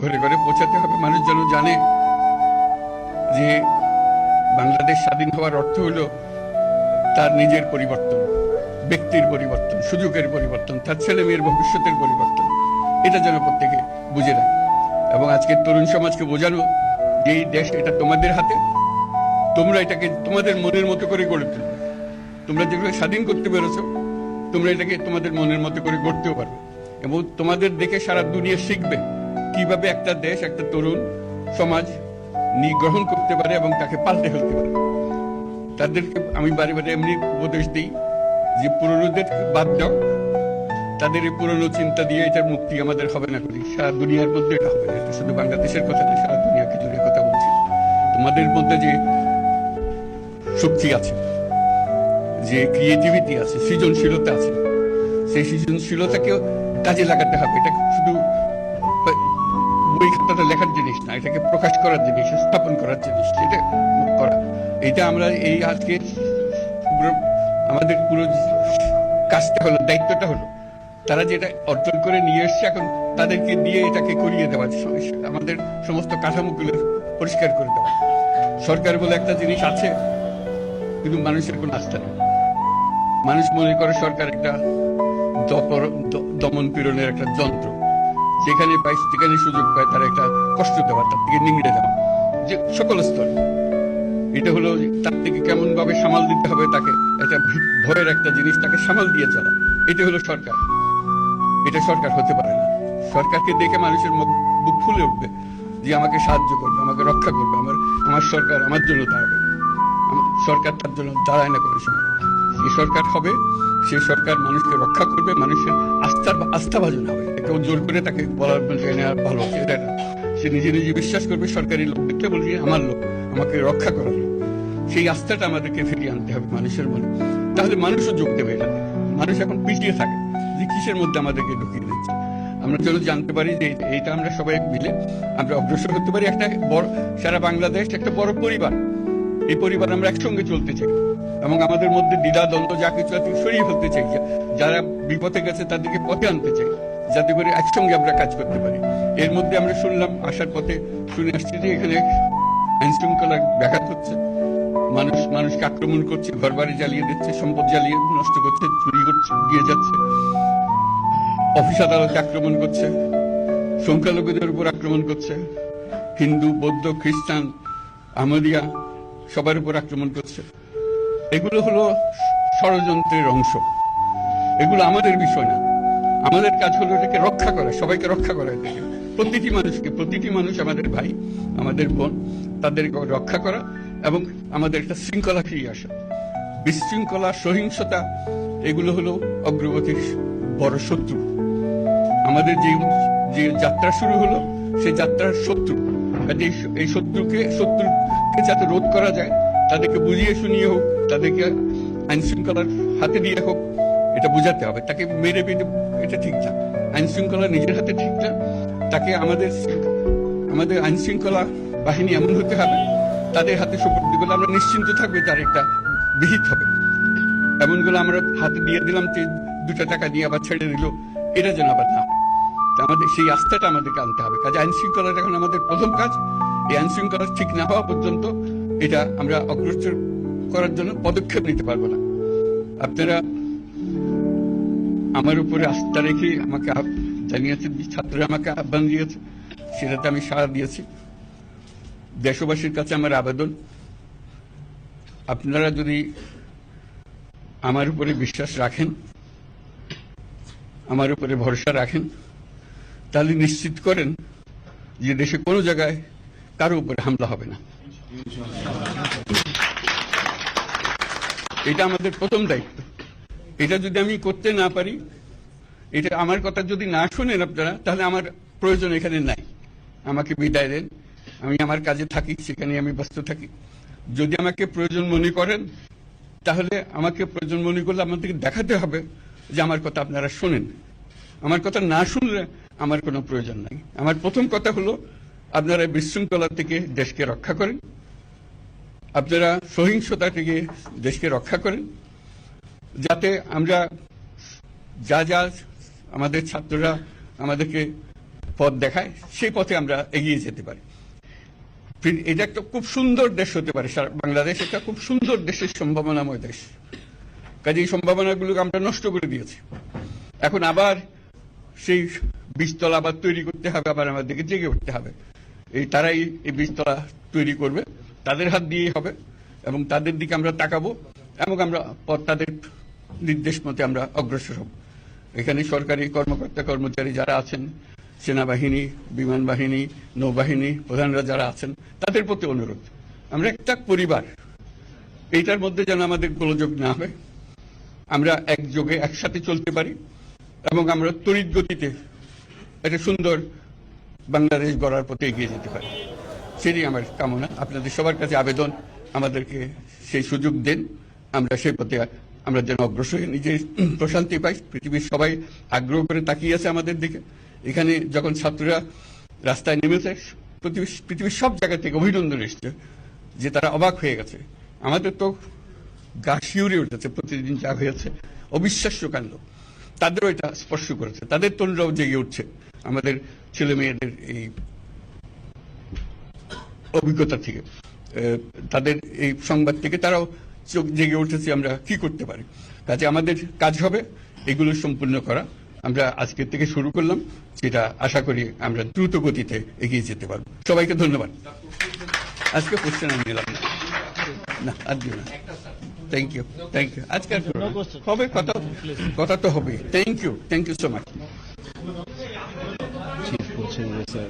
ঘরে ঘরে পৌঁছাতে হবে, মানুষ যেন জানে যে বাংলাদেশ স্বাধীন হওয়ার অর্থ হলো তার নিজের পরিবর্তন, ব্যক্তির পরিবর্তন, সুযোগের পরিবর্তন, তার ছেলে মেয়ের ভবিষ্যতের পরিবর্তন। এটা যেন প্রত্যেকে বুঝে নেয় এবং আজকের তরুণ সমাজকে বোঝানো যে এই দেশ এটা তোমাদের হাতে, তোমরা এটাকে তোমাদের মনের মতো করে গড়ে তুলবে। তোমরা যেগুলো স্বাধীন করতে পেরেছো, তোমরা এটাকে তোমাদের মনের মতো করে গড়তেও পারবে এবং তোমাদের দেখে সারা দুনিয়া শিখবে কিভাবে একটা দেশ, একটা তরুণ সমাজ গ্রহণ করতে পারে এবং তাকে পাল্টে ফেলতে পারে। তাদেরকে আমি বারে বারে এমনি উপদেশ দিই যে পুরনোদের বাদ দাও, তাদের এই পুরনো চিন্তা দিয়ে এটার মুক্তি আমাদের হবে না করি, সারা দুনিয়ার মধ্যে এটা হবে না। এটা শুধু বাংলাদেশের কথা না, সারা দুনিয়াকে জুড়ে কথা বলছি। তোমাদের মধ্যে যে শক্তি আছে, যে ক্রিয়েটিভিটি আছে, সৃজনশীলতা আছে, সেই সৃজনশীলতাকেও কাজে লাগাতে হবে। এটা শুধু বই খাতাটা লেখার জিনিস না, এটাকে প্রকাশ করার জিনিস, স্থাপন করার জিনিস। এটা করা, এটা আমরা এই আজকে আমাদের পুরো কাজটা হলো, দায়িত্বটা হলো তারা যেটা অর্জন করে নিয়ে এসছে, এখন তাদেরকে দিয়ে এটাকে করিয়ে দেওয়া, আমাদের সমস্ত কাঠামোগুলো পরিষ্কার করে দেওয়া। সরকার বলে একটা জিনিস আছে, কিন্তু মানুষের কোনো আস্থা নেই। মানুষ মনে করে সরকার একটা দমন পীড়নের একটা যন্ত্র, যেখানে পায় যেখানে সুযোগ পায় তারা একটা কষ্ট দেওয়া, তার থেকে নিংড়ে দেওয়া, যে সকল স্তরে। এটা হলো তার থেকে কেমন ভাবে সামাল দিতে হবে তাকে, এটা ভয়ের একটা জিনিস, তাকে সামাল দিয়ে চলা। এটা হলো সরকার। এটা সরকার হতে পারে না। সরকারকে দেখে মানুষের বুক ফুলে উঠবে যে আমাকে সাহায্য করবে, আমাকে রক্ষা করবে, আমার সরকার আমার জন্য দাঁড়াবে। সরকার তার জন্য দাঁড়ায় না কোনো সময়। যে সরকার হবে, সে সরকার মানুষকে রক্ষা করবে, মানুষের আস্থাভাজন হবে। কেউ জোর করে তাকে বলার ভালো এটা না। সে নিজে নিজে বিশ্বাস করবে সরকারি লোক দেখলে বলবে আমার লোক, আমাকে রক্ষা করার লোক। সেই আস্থাটা আমাদেরকে ফিরিয়ে আনতে হবে মানুষের মনে, তাহলে মানুষও যোগ দেবে। এটা মানুষ এখন পিছিয়ে থাকে যে কিসের মধ্যে আমাদেরকে ঢুকিয়ে দিচ্ছে। আমরা যেন জানতে পারি যে এইটা আমরা সবাই মিলে আমরা অগ্রসর হতে পারি। একটা বড়, সারা বাংলাদেশ একটা বড় পরিবার। এই পরিবার আমরা একসঙ্গে চলতে চাই এবং আমাদের মধ্যে দ্বিধা দ্বন্দ্ব যা কিছু আছে সরিয়ে ফেলতে চাই। যারা বিপথে গেছে তাদেরকে পথে আনতে চাই, যাতে করে একসঙ্গে আমরা কাজ করতে পারি। এর মধ্যে আমরা শুনলাম, আসার পথে শুনে আসছি যে এখানে আইন শৃঙ্খলা ব্যাঘাত হচ্ছে, মানুষকে আক্রমণ করছে, ঘর বাড়ি জ্বালিয়ে দিচ্ছে, সম্পদ জ্বালিয়ে নষ্ট করছে, চুরি করছে, দিয়ে যাচ্ছে, অফিস আদালতে আক্রমণ করছে, সংখ্যালঘুদের উপর আক্রমণ করছে, হিন্দু, বৌদ্ধ, খ্রিস্টান, আহমদিয়া সবার উপর আক্রমণ করছে। এগুলো হলো ষড়যন্ত্রের অংশ। এগুলো আমাদের বিষয় না। আমাদের কাজ হলো এটাকে রক্ষা করা, সবাইকে রক্ষা করা। এটাকে প্রতিটি মানুষ আমাদের ভাই, আমাদের বোন, তাদেরকে রক্ষা করা এবং আমাদের একটা শৃঙ্খলা ফিরিয়ে আসা। বিশৃঙ্খলা, সহিংসতা এগুলো হলো অগ্রগতির বড় শত্রু। আমাদের যে যাত্রা শুরু হলো, সেই যাত্রার শত্রু। এই শত্রুকে যাতে রোধ করা যায়, তাদেরকে বুঝিয়ে শুনিয়ে হোক, তাদেরকে আইন শৃঙ্খলার হাতে দিয়ে হোক, এটা বুঝাতে হবে। তাকে মেরে পেটে এটা ঠিক না, আইন শৃঙ্খলা নিজের হাতে ঠিক না। তাকে আমাদের আইন শৃঙ্খলা বাহিনী এমন হতে হবে, তাদের হাতে সুপর্দ করলে আমরা নিশ্চিন্ত থাকবে তার একটা বিহিত হবে। এমনগুলো আমরা হাতে দিয়ে দিলাম, 2 টাকা দিয়ে আবার ছেড়ে দিল, এটা যেন আবার না। আমাদের সেই আস্থাটা আমাদেরকে আনতে হবে। কাজে আইন শৃঙ্খলাটা এখন আমাদের প্রথম কাজ। এই আইন শৃঙ্খলা ঠিক না হওয়া পর্যন্ত এটা আমরা অগ্রসর করার জন্য পদক্ষেপ নিতে পারবো না। আপনারা আমার উপরে আস্থা রেখে আমাকে জানিয়েছেন, ছাত্ররা আমাকে আহ্বান দিয়েছে, সেটাতে আমি সাড়া দিয়েছি। দেশবাসীর কাছে আমার আবেদন, আপনারা যদি আমার উপরে বিশ্বাস রাখেন, আমার উপরে ভরসা রাখেন, তাহলে নিশ্চিত করেন যে দেশে কোনো জায়গায় কারো উপরে হামলা হবে না। এটা আমাদের প্রথম দায়িত্ব। এটা যদি আমি করতে না পারি, এটা আমার কথা যদি না শোনেন আপনারা, তাহলে আমার প্রয়োজন এখানে নাই। আমাকে বিদায় দেন, আমি আমার কাজে থাকি, সেখানে আমি ব্যস্ত থাকি। যদি আমাকে প্রয়োজন মনে করেন, তাহলে আমাকে প্রয়োজন মনে করলে আমাদেরকে দেখাতে হবে যে আমার কথা আপনারা শোনেন। আমার কথা না শুনলে আমার কোনো প্রয়োজন নাই। আমার প্রথম কথা হলো, আপনারা বিশৃঙ্খলা থেকে দেশকে রক্ষা করেন, আপনারা সহিংসতা থেকে দেশকে রক্ষা করেন, যাতে আমরা যা আমাদের ছাত্ররা আমাদেরকে পথ দেখায়, সেই পথে আমরা এগিয়ে যেতে পারি। এটা একটা খুব সুন্দর দেশ হতে পারে, বাংলাদেশ একটা খুব সুন্দর দেশের সম্ভাবনাময় দেশ। কাজে এই সম্ভাবনাগুলোকে আমরা নষ্ট করে দিয়েছি। এখন আবার সেই বীজতলা আবার তৈরি করতে হবে, আবার আমাদেরকে জেগে উঠতে হবে। তারাই এই বীজতলা তৈরি করবে, তাদের হাত দিয়েই হবে, এবং তাদের দিকে আমরা তাকাবো এবং আমরা তাদের নির্দেশ মতে আমরা অগ্রসর হব। এখানে সরকারি কর্মকর্তা কর্মচারী যারা আছেন, সেনাবাহিনী, বিমান বাহিনী, নৌবাহিনী প্রধানরা যারা আছেন, তাদের প্রতি অনুরোধ, আমরা একটা পরিবার, এইটার মধ্যে যেন আমাদের গোলযোগ না হয়, আমরা একযোগে একসাথে চলতে পারি এবং আমরা তড়িৎ গতিতে একটা সুন্দর বাংলাদেশ গড়ার পথে এগিয়ে যেতে পারি। সেটাই আমার কামনা। আপনাদের সবার কাছে আবেদন, আমাদেরকে সেই সুযোগ দেন, আমরা সেই পথে আমরা যেন অগ্রসর হয়ে নিজের প্রশান্তি পাই। পৃথিবীর সবাই আগ্রহ করে তাকিয়ে আছে আমাদের দিকে। এখানে যখন ছাত্ররা রাস্তায় নেমেছে, পৃথিবীর সব জায়গা থেকে অভিনন্দন এসছে, যে তারা অবাক হয়ে গেছে। আমাদের তো গা শিউরে উঠেছে, প্রতিদিন যা হয়েছে অবিশ্বাস্য কাণ্ড। তাদেরও এটা স্পর্শ করেছে, তাদের তরুণরাও জেগে উঠছে আমাদের ছেলে মেয়েদের এই অভিজ্ঞতা থেকে, তাদের এই সংবাদ থেকে তারাও চোখ জেগে উঠেছে আমরা কি করতে পারি। কাজে আমাদের কাজ হবে এগুলো সম্পূর্ণ করা। আমরা আজকের থেকে শুরু করলাম, যেটা আশা করি আমরা দ্রুত গতিতে এগিয়ে যেতে পারবো। সবাইকে ধন্যবাদ। আজকে কোশ্চেন আমি নিলাম না, আর দিও না। Thank you, thank you. আজকে হবে কথা তো হবে। Thank you so much. Chief বলছেন যে স্যার